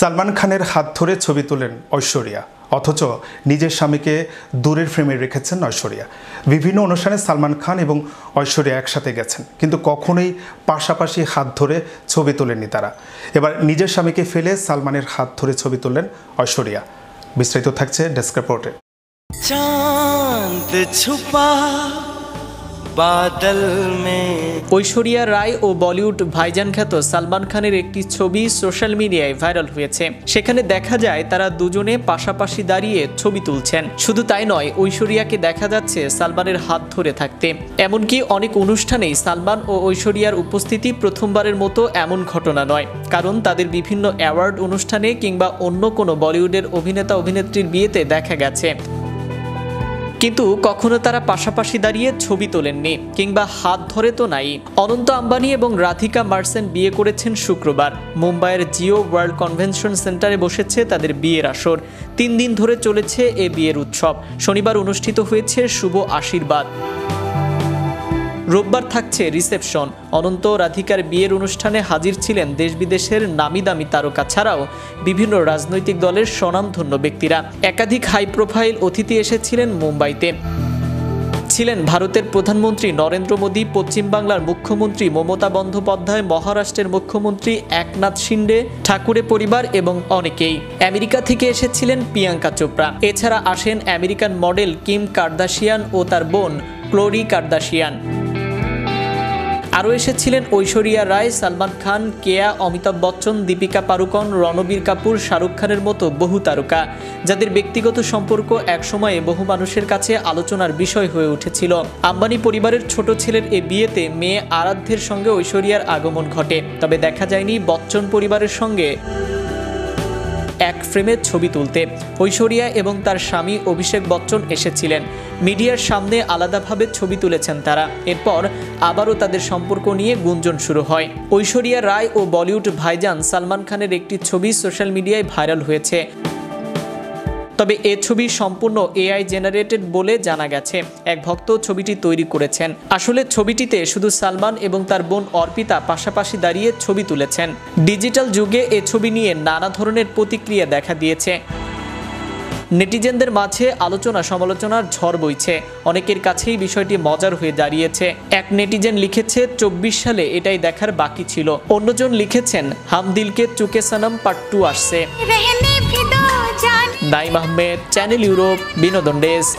সালমান খানের হাত ধরে ছবি তোলেন ঐশ্বরিয়া, অথচ নিজের স্বামীকে দূরের ফ্রেমে রেখেছেন ঐশ্বরিয়া। বিভিন্ন অনুষ্ঠানে সালমান খান এবং ঐশ্বরিয়া একসাথে গেছেন, কিন্তু কখনোই পাশাপাশি হাত ধরে ছবি তোলেননি তারা। এবার নিজের স্বামীকে ফেলে সালমানের হাত ধরে ছবি তুললেন ঐশ্বরিয়া। বিস্তারিত থাকছে ডেস্ক রিপোর্টে। চাঁদ ছুপা বাদল মে। ঐশ্বরিয়া রায় ও বলিউড ভাইজান খ্যাত সালমান খানের একটি ছবি সোশ্যাল মিডিয়ায় ভাইরাল হয়েছে। সেখানে দেখা যায় তারা দুজনে পাশাপাশি দাঁড়িয়ে ছবি তুলছেন। শুধু তাই নয়, ঐশ্বরিয়াকে দেখা যাচ্ছে সালমানের হাত ধরে থাকতে। এমনকি অনেক অনুষ্ঠানেই সালমান ও ঐশ্বরিয়ার উপস্থিতি প্রথমবারের মতো এমন ঘটনা নয়, কারণ তাদের বিভিন্ন অ্যাওয়ার্ড অনুষ্ঠানে কিংবা অন্য কোনো বলিউডের অভিনেতা অভিনেত্রীর বিয়েতে দেখা গেছে, কিন্তু কখনো তারা পাশাপাশি দাঁড়িয়ে ছবি তোলেননি কিংবা হাত ধরে তো নাই। অনন্ত আম্বানি এবং রাধিকা মার্সেন বিয়ে করেছেন শুক্রবার। মুম্বাইয়ের জিও ওয়ার্ল্ড কনভেনশন সেন্টারে বসেছে তাদের বিয়ের আসর। 3 দিন ধরে চলেছে এ বিয়ের উৎসব। শনিবার অনুষ্ঠিত হয়েছে শুভ আশীর্বাদ, রোববার থাকছে রিসেপশন। অনন্ত রাধিকার বিয়ের অনুষ্ঠানে হাজির ছিলেন দেশ বিদেশের নামি দামি তারকা ছাড়াও বিভিন্ন রাজনৈতিক দলের স্বনামধন্য ব্যক্তিরা। একাধিক হাই প্রোফাইল অতিথি এসেছিলেন মুম্বাইতে। ছিলেন ভারতের প্রধানমন্ত্রী নরেন্দ্র মোদী, পশ্চিমবাংলার মুখ্যমন্ত্রী মমতা বন্দ্যোপাধ্যায়, মহারাষ্ট্রের মুখ্যমন্ত্রী একনাথ শিন্ডে, ঠাকুরে পরিবার এবং অনেকেই। আমেরিকা থেকে এসেছিলেন প্রিয়াঙ্কা চোপড়া। এছাড়া আসেন আমেরিকান মডেল কিম কার্দাশিয়ান ও তার বোন ক্লোরি কার্দাশিয়ান। আরও এসেছিলেন ঐশ্বরিয়া রায়, সালমান খান, কেয়া, অমিতাভ বচ্চন, দীপিকা পাড়ুকোন, রণবীর কাপুর, শাহরুখ খানের মতো বহু তারকা, যাদের ব্যক্তিগত সম্পর্ক একসময়ে বহু মানুষের কাছে আলোচনার বিষয় হয়ে উঠেছিল। আম্বানি পরিবারের ছোট ছেলের এ বিয়েতে মেয়ে আরাধ্যের সঙ্গে ঐশ্বরিয়ার আগমন ঘটে, তবে দেখা যায়নি বচ্চন পরিবারের সঙ্গে এক ফ্রেমে ছবি তুলতে। ঐশ্বরিয়া এবং তার স্বামী অভিষেক বচ্চন এসেছিলেন। মিডিয়ার সামনে আলাদাভাবে ছবি তুলেছেন তারা। এরপর আবারও তাদের সম্পর্ক নিয়ে গুঞ্জন শুরু হয়। ঐশ্বরিয়া রায় ও বলিউড ভাইজান সালমান খানের একটি ছবি সোশ্যাল মিডিয়ায় ভাইরাল হয়েছে, তবে এ ছবি সম্পূর্ণ এআই জেনারেটেড বলে জানা গেছে। এক ভক্ত ছবিটি তৈরি করেছেন। আসলে ছবিটিতে শুধু সালমান এবং তার বোন অর্পিতা পাশাপাশি দাঁড়িয়ে ছবি তুলেছেন। ডিজিটাল যুগে এ ছবি নিয়ে নানা ধরনের প্রতিক্রিয়া দেখা দিয়েছে। নেটিজেনদের মাঝে আলোচনা সমালোচনার ঝড় বইছে। অনেকের কাছেই বিষয়টি মজার হয়ে দাঁড়িয়ে। এক নেটিজেন লিখেছে 24 সালে এটাই দেখার বাকি ছিল। অন্যজন লিখেছেন হাম দিলকে চুকে সনম পার্ট 2 আসছে। নাইম আহমেদ, চ্যানেল ইউরোপ, বিনোদন ডেস্ক।